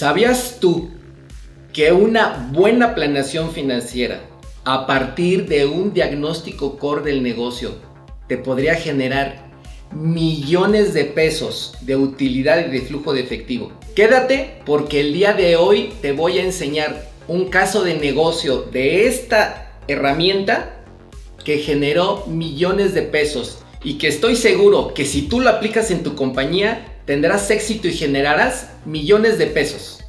¿Sabías tú que una buena planeación financiera a partir de un diagnóstico core del negocio te podría generar millones de pesos de utilidad y de flujo de efectivo? Quédate porque el día de hoy te voy a enseñar un caso de negocio de esta herramienta que generó millones de pesos y que estoy seguro que si tú lo aplicas en tu compañía tendrás éxito y generarás millones de pesos.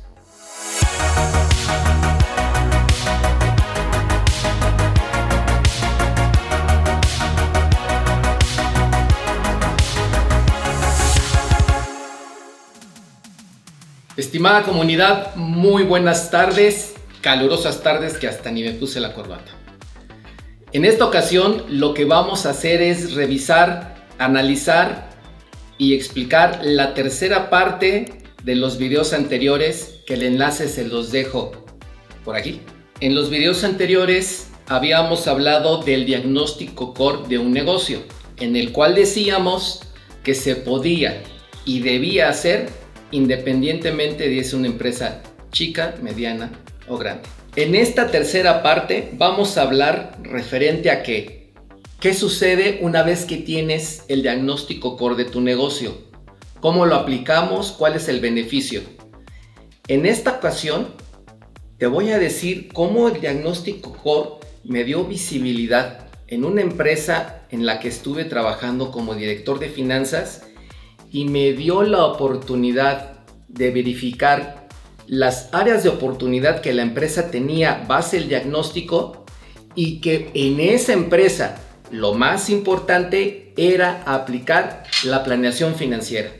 Estimada comunidad, muy buenas tardes, calurosas tardes que hasta ni me puse la corbata. En esta ocasión lo que vamos a hacer es revisar, analizar y explicar la tercera parte de los videos anteriores, que el enlace se los dejo por aquí. En los videos anteriores habíamos hablado del diagnóstico core de un negocio, en el cual decíamos que se podía y debía hacer independientemente de si es una empresa chica, mediana o grande. En esta tercera parte vamos a hablar referente a qué sucede una vez que tienes el diagnóstico core de tu negocio, cómo lo aplicamos, cuál es el beneficio. En esta ocasión te voy a decir cómo el diagnóstico core me dio visibilidad en una empresa en la que estuve trabajando como director de finanzas y me dio la oportunidad de verificar las áreas de oportunidad que la empresa tenía base el diagnóstico, y que en esa empresa lo más importante era aplicar la planeación financiera.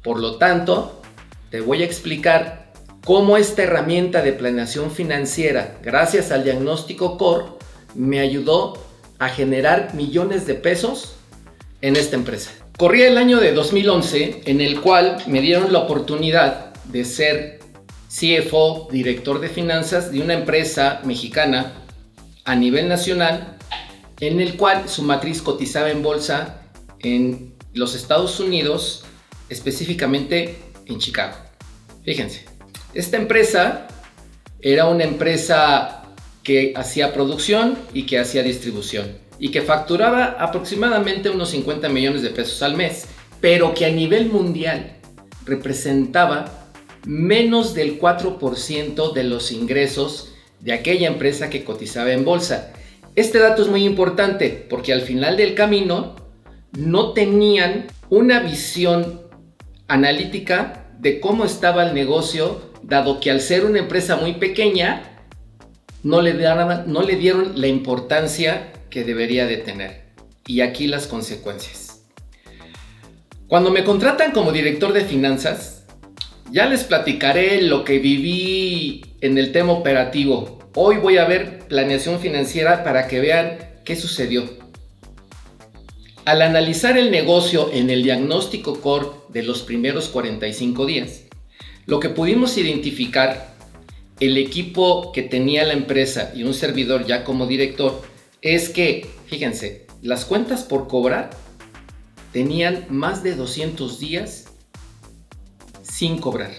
Por lo tanto, te voy a explicar cómo esta herramienta de planeación financiera, gracias al diagnóstico core, me ayudó a generar millones de pesos en esta empresa. Corría el año de 2011, en el cual me dieron la oportunidad de ser CFO, director de finanzas de una empresa mexicana a nivel nacional, en el cual su matriz cotizaba en bolsa en los Estados Unidos, específicamente en Chicago. Fíjense, esta empresa era una empresa que hacía producción y que hacía distribución, y que facturaba aproximadamente unos 50 millones de pesos al mes, pero que a nivel mundial representaba menos del 4% de los ingresos de aquella empresa que cotizaba en bolsa. Este dato es muy importante porque al final del camino no tenían una visión analítica de cómo estaba el negocio, dado que al ser una empresa muy pequeña no le dieron la importancia que debería de tener. Y aquí las consecuencias. Cuando me contratan como director de finanzas, ya les platicaré lo que viví en el tema operativo. Hoy voy a ver planeación financiera para que vean qué sucedió. Al analizar el negocio en el diagnóstico core de los primeros 45 días, lo que pudimos identificar, el equipo que tenía la empresa y un servidor ya como director, es que, fíjense, las cuentas por cobrar tenían más de 200 días sin cobrar.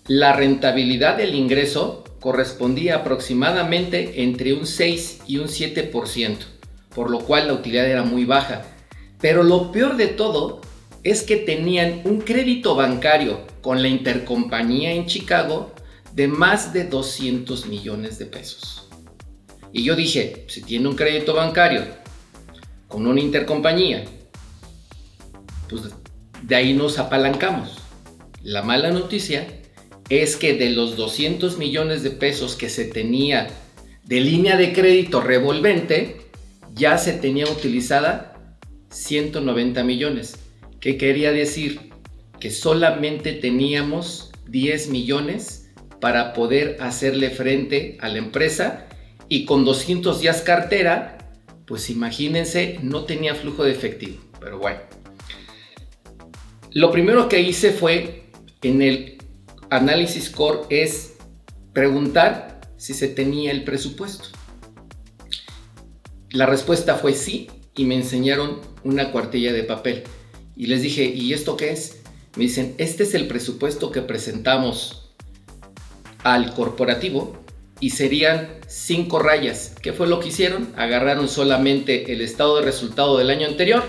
La rentabilidad del ingreso correspondía aproximadamente entre un 6 y un 7%, por lo cual la utilidad era muy baja. Pero lo peor de todo es que tenían un crédito bancario con la intercompañía en Chicago de más de 200 millones de pesos. Y yo dije, si tiene un crédito bancario con una intercompañía, pues de ahí nos apalancamos. La mala noticia es que de los 200 millones de pesos que se tenía de línea de crédito revolvente, ya se tenía utilizada 190 millones. ¿Qué quería decir? Que solamente teníamos 10 millones para poder hacerle frente a la empresa, y con 200 días cartera, pues imagínense, no tenía flujo de efectivo. Pero bueno, lo primero que hice fue en el análisis core es preguntar si se tenía el presupuesto. La respuesta fue sí, y me enseñaron una cuartilla de papel y les dije, ¿y esto qué es? Me dicen, este es el presupuesto que presentamos al corporativo y serían 5 rayas. ¿Qué fue lo que hicieron? Agarraron solamente el estado de resultado del año anterior,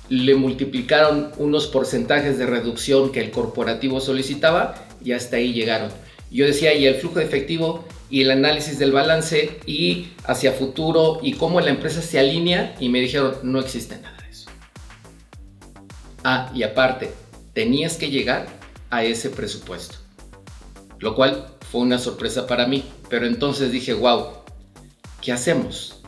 le multiplicaron unos porcentajes de reducción que el corporativo solicitaba y hasta ahí llegaron. Yo decía, y el flujo de efectivo y el análisis del balance y hacia futuro y cómo la empresa se alinea, y me dijeron, no existe nada de eso. Y aparte, tenías que llegar a ese presupuesto, lo cual fue una sorpresa para mí. Pero entonces dije, wow, ¿qué hacemos?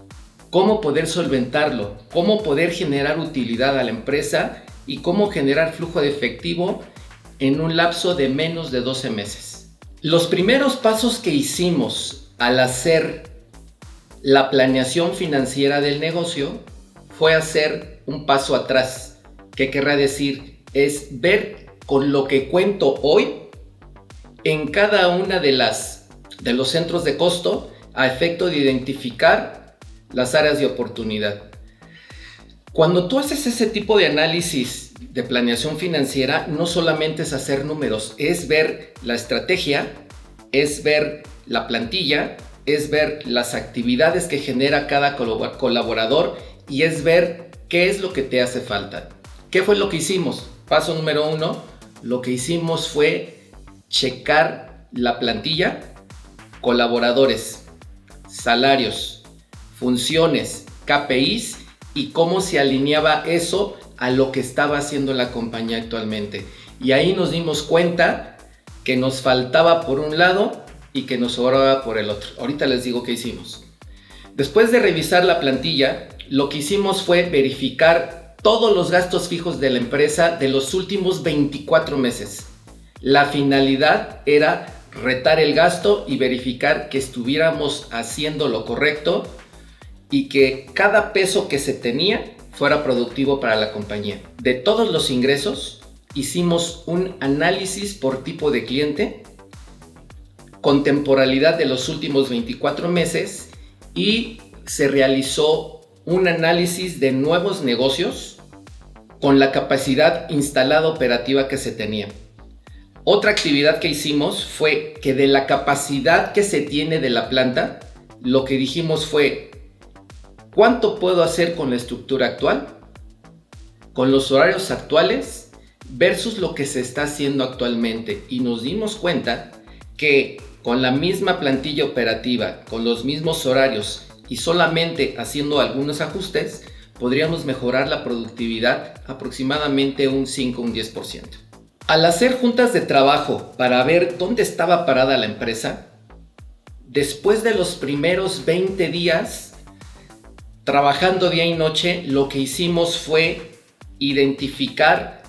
¿Cómo poder solventarlo? ¿Cómo poder generar utilidad a la empresa? ¿Y cómo generar flujo de efectivo en un lapso de menos de 12 meses? Los primeros pasos que hicimos al hacer la planeación financiera del negocio fue hacer un paso atrás. ¿Qué querrá decir? Es ver con lo que cuento hoy en cada una de los centros de costo a efecto de identificar las áreas de oportunidad. Cuando tú haces ese tipo de análisis de planeación financiera, no solamente es hacer números, es ver la estrategia, es ver la plantilla, es ver las actividades que genera cada colaborador y es ver qué es lo que te hace falta. ¿Qué fue lo que hicimos? Paso número 1, lo que hicimos fue checar la plantilla, colaboradores, salarios, funciones, KPIs y cómo se alineaba eso a lo que estaba haciendo la compañía actualmente. Y ahí nos dimos cuenta que nos faltaba por un lado y que nos sobraba por el otro. Ahorita les digo qué hicimos. Después de revisar la plantilla, lo que hicimos fue verificar todos los gastos fijos de la empresa de los últimos 24 meses. La finalidad era retar el gasto y verificar que estuviéramos haciendo lo correcto y que cada peso que se tenía fuera productivo para la compañía. De todos los ingresos, hicimos un análisis por tipo de cliente, con temporalidad de los últimos 24 meses y se realizó un análisis de nuevos negocios con la capacidad instalada operativa que se tenía. Otra actividad que hicimos fue que de la capacidad que se tiene de la planta, lo que dijimos fue, ¿cuánto puedo hacer con la estructura actual, con los horarios actuales versus lo que se está haciendo actualmente? Y nos dimos cuenta que con la misma plantilla operativa, con los mismos horarios y solamente haciendo algunos ajustes, podríamos mejorar la productividad aproximadamente un 5 o un 10%. Al hacer juntas de trabajo para ver dónde estaba parada la empresa, después de los primeros 20 días, trabajando día y noche, lo que hicimos fue identificar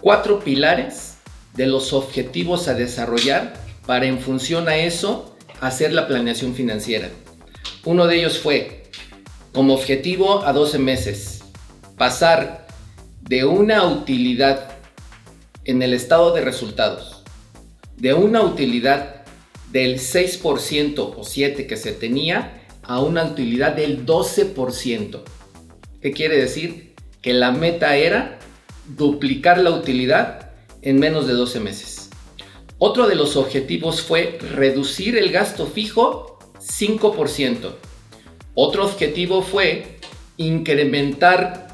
4 pilares de los objetivos a desarrollar para, en función a eso, hacer la planeación financiera. Uno de ellos fue, como objetivo a 12 meses, pasar de una utilidad en el estado de resultados, de una utilidad del 6% o 7% que se tenía, a una utilidad del 12%. ¿Qué quiere decir? Que la meta era duplicar la utilidad en menos de 12 meses. Otro de los objetivos fue reducir el gasto fijo 5%. Otro objetivo fue decrementar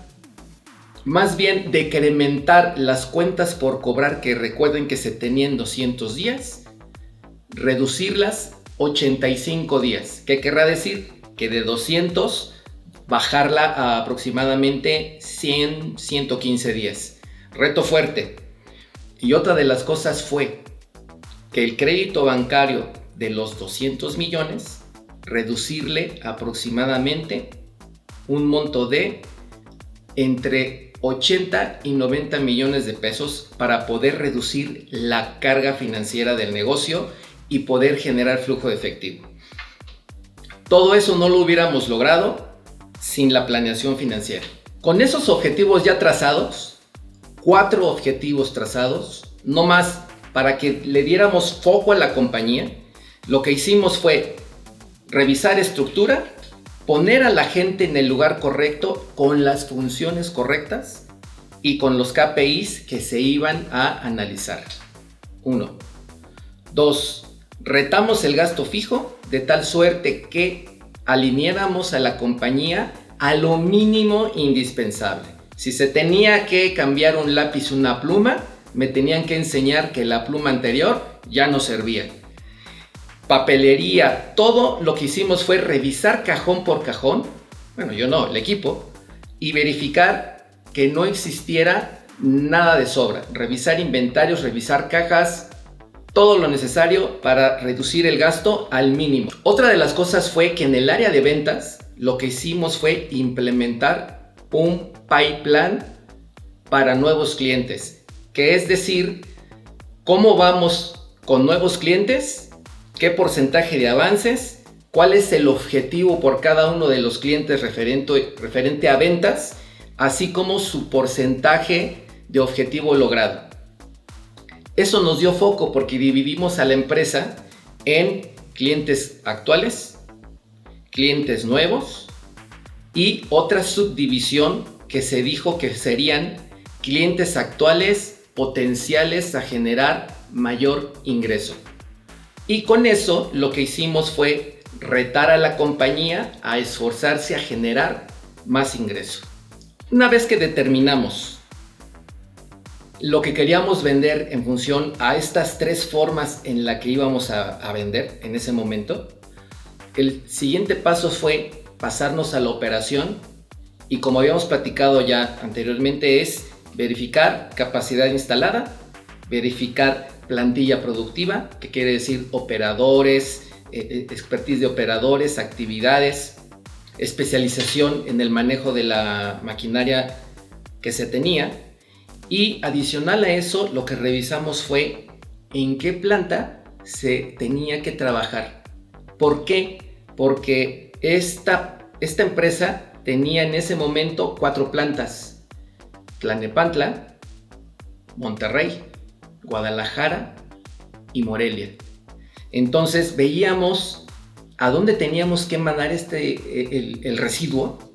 las cuentas por cobrar, que recuerden que se tenían 200 días, reducirlas 85 días. ¿Qué querrá decir? Que de 200 bajarla a aproximadamente 100, 115 días. Reto fuerte. Y otra de las cosas fue que el crédito bancario de los 200 millones, reducirle aproximadamente un monto de entre 80 y 90 millones de pesos para poder reducir la carga financiera del negocio y poder generar flujo de efectivo. Todo eso no lo hubiéramos logrado sin la planeación financiera. Con esos objetivos ya trazados, 4 objetivos trazados, no más, para que le diéramos foco a la compañía, lo que hicimos fue revisar estructura, poner a la gente en el lugar correcto con las funciones correctas y con los KPIs que se iban a analizar. 1. 2. Retamos el gasto fijo de tal suerte que alineáramos a la compañía a lo mínimo indispensable. Si se tenía que cambiar un lápiz, una pluma, me tenían que enseñar que la pluma anterior ya no servía. Papelería, todo lo que hicimos fue revisar cajón por cajón, bueno, yo no, el equipo, y verificar que no existiera nada de sobra. Revisar inventarios, revisar cajas, todo lo necesario para reducir el gasto al mínimo. Otra de las cosas fue que en el área de ventas lo que hicimos fue implementar un pipeline para nuevos clientes, que es decir, cómo vamos con nuevos clientes, qué porcentaje de avances, cuál es el objetivo por cada uno de los clientes referente a ventas, así como su porcentaje de objetivo logrado. Eso nos dio foco porque dividimos a la empresa en clientes actuales, clientes nuevos y otra subdivisión que se dijo que serían clientes actuales potenciales a generar mayor ingreso. Y con eso lo que hicimos fue retar a la compañía a esforzarse a generar más ingreso. Una vez que determinamos lo que queríamos vender en función a estas tres formas en la que íbamos a vender en ese momento, el siguiente paso fue pasarnos a la operación y, como habíamos platicado ya anteriormente, es verificar capacidad instalada, verificar plantilla productiva, que quiere decir operadores, expertise de operadores, actividades, especialización en el manejo de la maquinaria que se tenía. Y adicional a eso, lo que revisamos fue en qué planta se tenía que trabajar. ¿Por qué? Porque esta empresa tenía en ese momento 4 plantas: Tlalnepantla, Monterrey, Guadalajara y Morelia. Entonces veíamos a dónde teníamos que mandar el residuo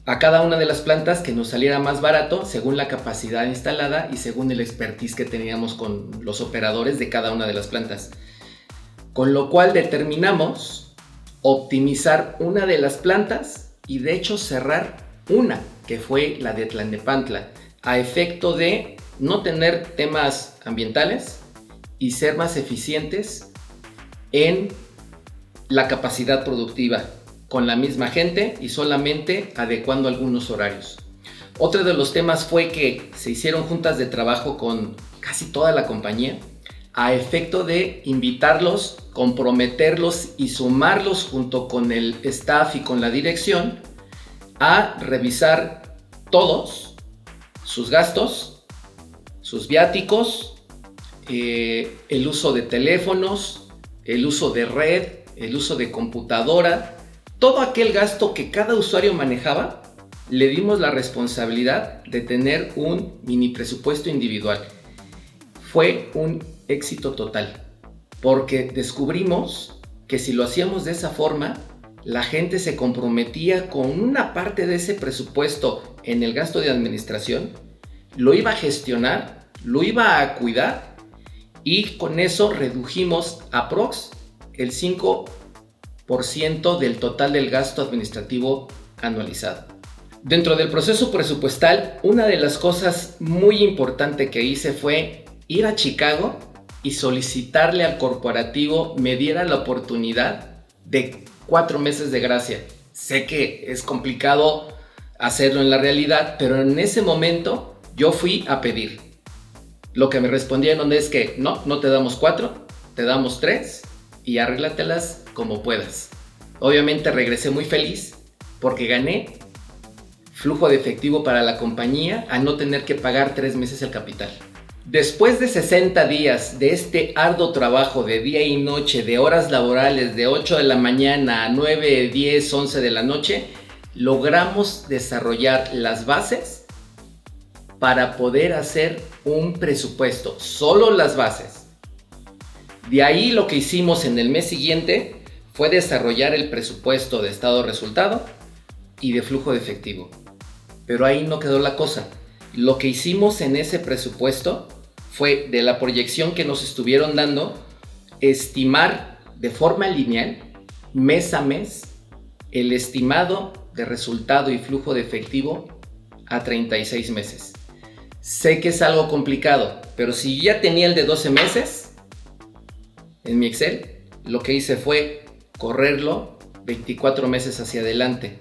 a cada una de las plantas, que nos saliera más barato según la capacidad instalada y según el expertise que teníamos con los operadores de cada una de las plantas. Con lo cual determinamos optimizar una de las plantas y de hecho cerrar una, que fue la de Tlalnepantla, a efecto de no tener temas ambientales y ser más eficientes en la capacidad productiva, con la misma gente y solamente adecuando algunos horarios. Otro de los temas fue que se hicieron juntas de trabajo con casi toda la compañía a efecto de invitarlos, comprometerlos y sumarlos junto con el staff y con la dirección a revisar todos sus gastos, sus viáticos, el uso de teléfonos, el uso de red, el uso de computadora. Todo aquel gasto que cada usuario manejaba, le dimos la responsabilidad de tener un mini presupuesto individual. Fue un éxito total, porque descubrimos que si lo hacíamos de esa forma, la gente se comprometía con una parte de ese presupuesto en el gasto de administración, lo iba a gestionar, lo iba a cuidar, y con eso redujimos aprox el 5% del total del gasto administrativo anualizado. Dentro del proceso presupuestal, una de las cosas muy importantes que hice fue ir a Chicago y solicitarle al corporativo me diera la oportunidad de 4 meses de gracia. Sé que es complicado hacerlo en la realidad, pero en ese momento yo fui a pedir. Lo que me respondieron es que no te damos 4, te damos 3 y arréglatelas como puedas. Obviamente regresé muy feliz porque gané flujo de efectivo para la compañía a no tener que pagar 3 meses el capital. Después de 60 días de este arduo trabajo de día y noche, de horas laborales de 8 de la mañana a 9, 10, 11 de la noche, logramos desarrollar las bases para poder hacer un presupuesto, solo las bases. De ahí lo que hicimos en el mes siguiente fue desarrollar el presupuesto de estado de resultado y de flujo de efectivo. Pero ahí no quedó la cosa. Lo que hicimos en ese presupuesto fue, de la proyección que nos estuvieron dando, estimar de forma lineal, mes a mes, el estimado de resultado y flujo de efectivo a 36 meses. Sé que es algo complicado, pero si ya tenía el de 12 meses en mi Excel, lo que hice fue correrlo 24 meses hacia adelante.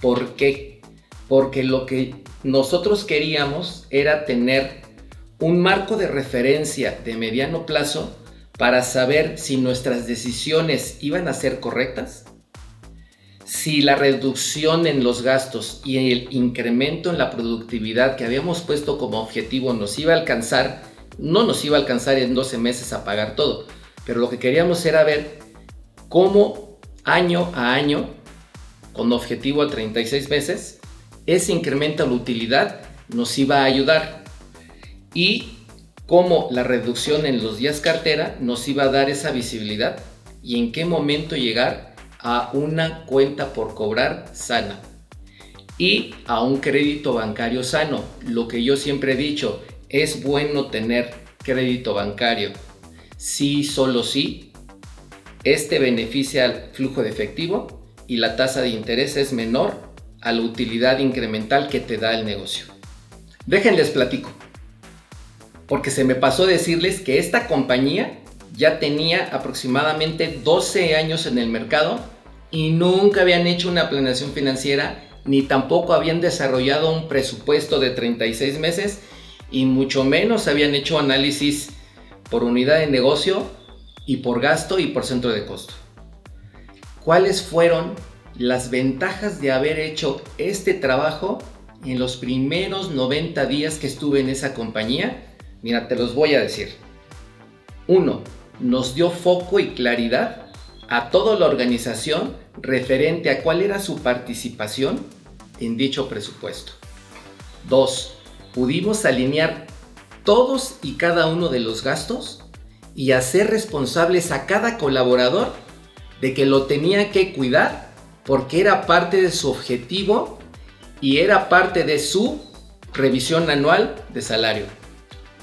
¿Por qué? Porque lo que nosotros queríamos era tener un marco de referencia de mediano plazo para saber si nuestras decisiones iban a ser correctas, si la reducción en los gastos y el incremento en la productividad que habíamos puesto como objetivo nos iba a alcanzar. No nos iba a alcanzar en 12 meses a pagar todo, pero lo que queríamos era ver cómo año a año, con objetivo a 36 meses, ese incremento en la utilidad nos iba a ayudar y cómo la reducción en los días cartera nos iba a dar esa visibilidad y en qué momento llegar a una cuenta por cobrar sana y a un crédito bancario sano. Lo que yo siempre he dicho, es bueno tener crédito bancario. Sí, solo sí, este beneficia al flujo de efectivo y la tasa de interés es menor a la utilidad incremental que te da el negocio. Déjenles platico, porque se me pasó decirles que esta compañía ya tenía aproximadamente 12 años en el mercado y nunca habían hecho una planeación financiera, ni tampoco habían desarrollado un presupuesto de 36 meses y mucho menos habían hecho análisis por unidad de negocio y por gasto y por centro de costo. ¿Cuáles fueron las ventajas de haber hecho este trabajo en los primeros 90 días que estuve en esa compañía? Mira, te los voy a decir. 1. Nos dio foco y claridad a toda la organización referente a cuál era su participación en dicho presupuesto. 2. Pudimos alinear todos y cada uno de los gastos y hacer responsables a cada colaborador de que lo tenía que cuidar porque era parte de su objetivo y era parte de su revisión anual de salario.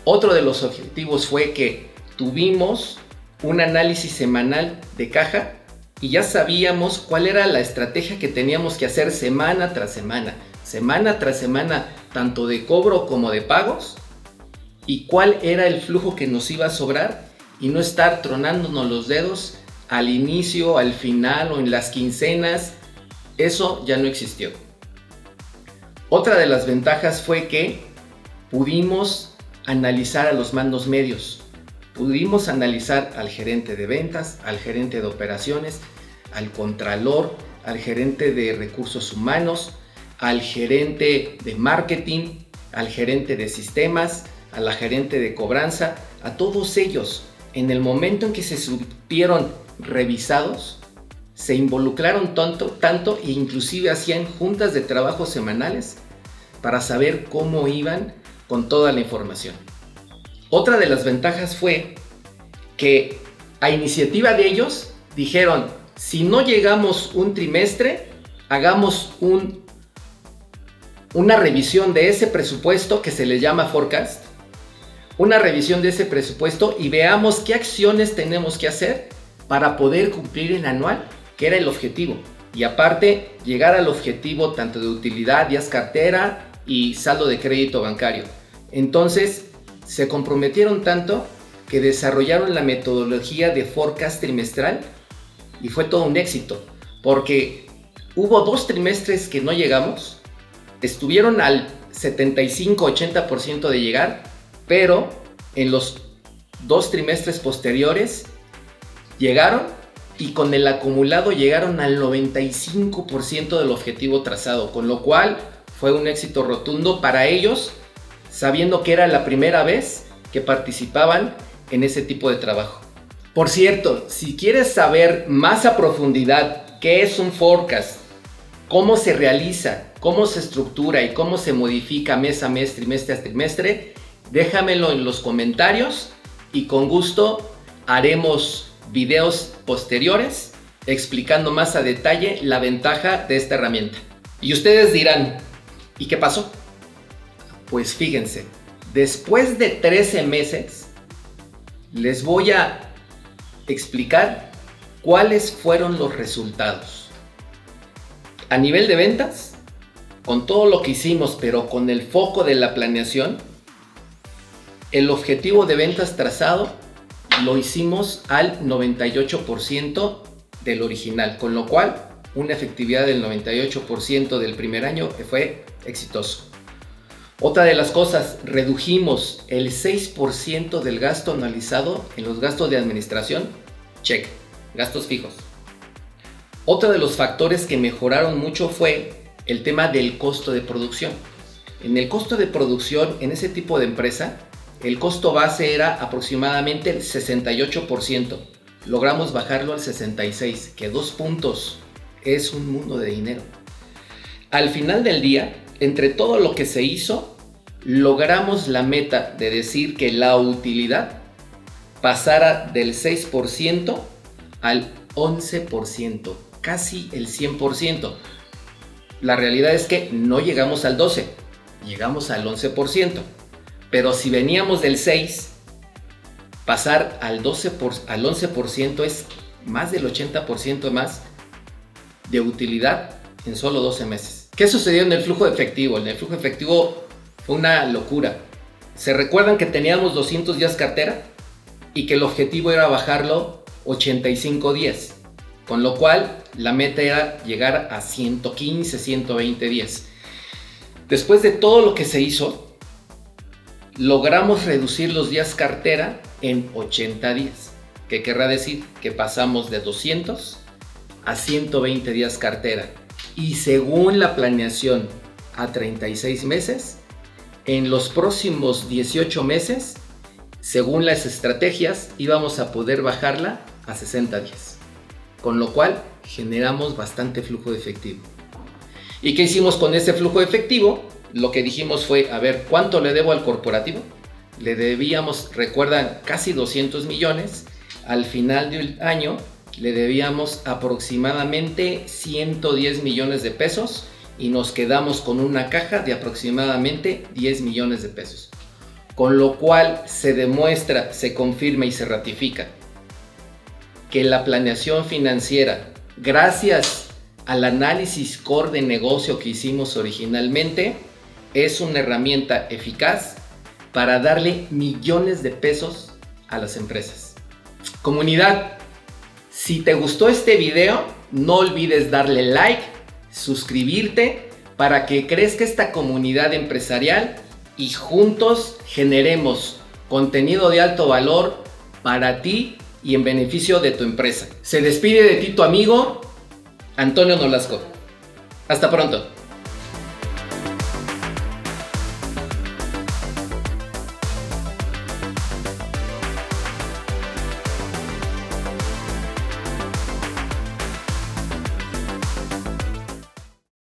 Otro de los objetivos fue que tuvimos un análisis semanal de caja y ya sabíamos cuál era la estrategia que teníamos que hacer semana tras semana, tanto de cobro como de pagos, y cuál era el flujo que nos iba a sobrar y no estar tronándonos los dedos al inicio, al final o en las quincenas. Eso ya no existió. Otra de las ventajas fue que pudimos analizar a los mandos medios. Pudimos analizar al gerente de ventas, al gerente de operaciones, al contralor, al gerente de recursos humanos, al gerente de marketing, al gerente de sistemas, a la gerente de cobranza, a todos ellos. En el momento en que se supieron revisados, se involucraron tanto e inclusive hacían juntas de trabajo semanales para saber cómo iban con toda la información. Otra de las ventajas fue que a iniciativa de ellos dijeron, si no llegamos un trimestre, hagamos una revisión de ese presupuesto que se le llama forecast, una revisión de ese presupuesto y veamos qué acciones tenemos que hacer para poder cumplir el anual, que era el objetivo. Y aparte, llegar al objetivo tanto de utilidad, días cartera y saldo de crédito bancario. Entonces, se comprometieron tanto que desarrollaron la metodología de forecast trimestral y fue todo un éxito, porque hubo 2 trimestres que no llegamos, estuvieron al 75-80% de llegar, pero en los 2 trimestres posteriores llegaron y con el acumulado llegaron al 95% del objetivo trazado, con lo cual fue un éxito rotundo para ellos, sabiendo que era la primera vez que participaban en ese tipo de trabajo. Por cierto, si quieres saber más a profundidad qué es un forecast, cómo se realiza, cómo se estructura y cómo se modifica mes a mes, trimestre a trimestre, déjamelo en los comentarios y con gusto haremos videos posteriores explicando más a detalle la ventaja de esta herramienta. Y ustedes dirán, ¿y qué pasó? Pues fíjense, después de 13 meses, les voy a explicar cuáles fueron los resultados. A nivel de ventas, con todo lo que hicimos, pero con el foco de la planeación, el objetivo de ventas trazado lo hicimos al 98% del original, con lo cual una efectividad del 98% del primer año fue exitoso. Otra de las cosas, redujimos el 6% del gasto analizado en los gastos de administración, check, gastos fijos. Otro de los factores que mejoraron mucho fue el tema del costo de producción. En el costo de producción, en ese tipo de empresa, el costo base era aproximadamente el 68%. Logramos bajarlo al 66%, que 2 puntos es un mundo de dinero. Al final del día, entre todo lo que se hizo, logramos la meta de decir que la utilidad pasara del 6% al 11%, casi el 100%. La realidad es que no llegamos al 12%, llegamos al 11%. Pero si veníamos del 6%, pasar al 11% es más del 80% más de utilidad en solo 12 meses. ¿Qué sucedió en el flujo de efectivo? En el flujo de efectivo fue una locura. ¿Se recuerdan que teníamos 200 días cartera? Y que el objetivo era bajarlo 85 días. Con lo cual, la meta era llegar a 115, 120 días. Después de todo lo que se hizo, logramos reducir los días cartera en 80 días. ¿Qué querrá decir? Que pasamos de 200 a 120 días cartera. Y según la planeación a 36 meses, en los próximos 18 meses, según las estrategias, íbamos a poder bajarla a 60 días. Con lo cual, generamos bastante flujo de efectivo. ¿Y qué hicimos con ese flujo de efectivo? Lo que dijimos fue, a ver, ¿cuánto le debo al corporativo? Le debíamos, recuerdan, casi 200 millones. Al final del año le debíamos aproximadamente 110 millones de pesos y nos quedamos con una caja de aproximadamente 10 millones de pesos. Con lo cual se demuestra, se confirma y se ratifica que la planeación financiera, gracias al análisis core de negocio que hicimos originalmente, es una herramienta eficaz para darle millones de pesos a las empresas. Comunidad, si te gustó este video, no olvides darle like, suscribirte para que crezca esta comunidad empresarial y juntos generemos contenido de alto valor para ti y en beneficio de tu empresa. Se despide de ti tu amigo Antonio Nolasco. Hasta pronto.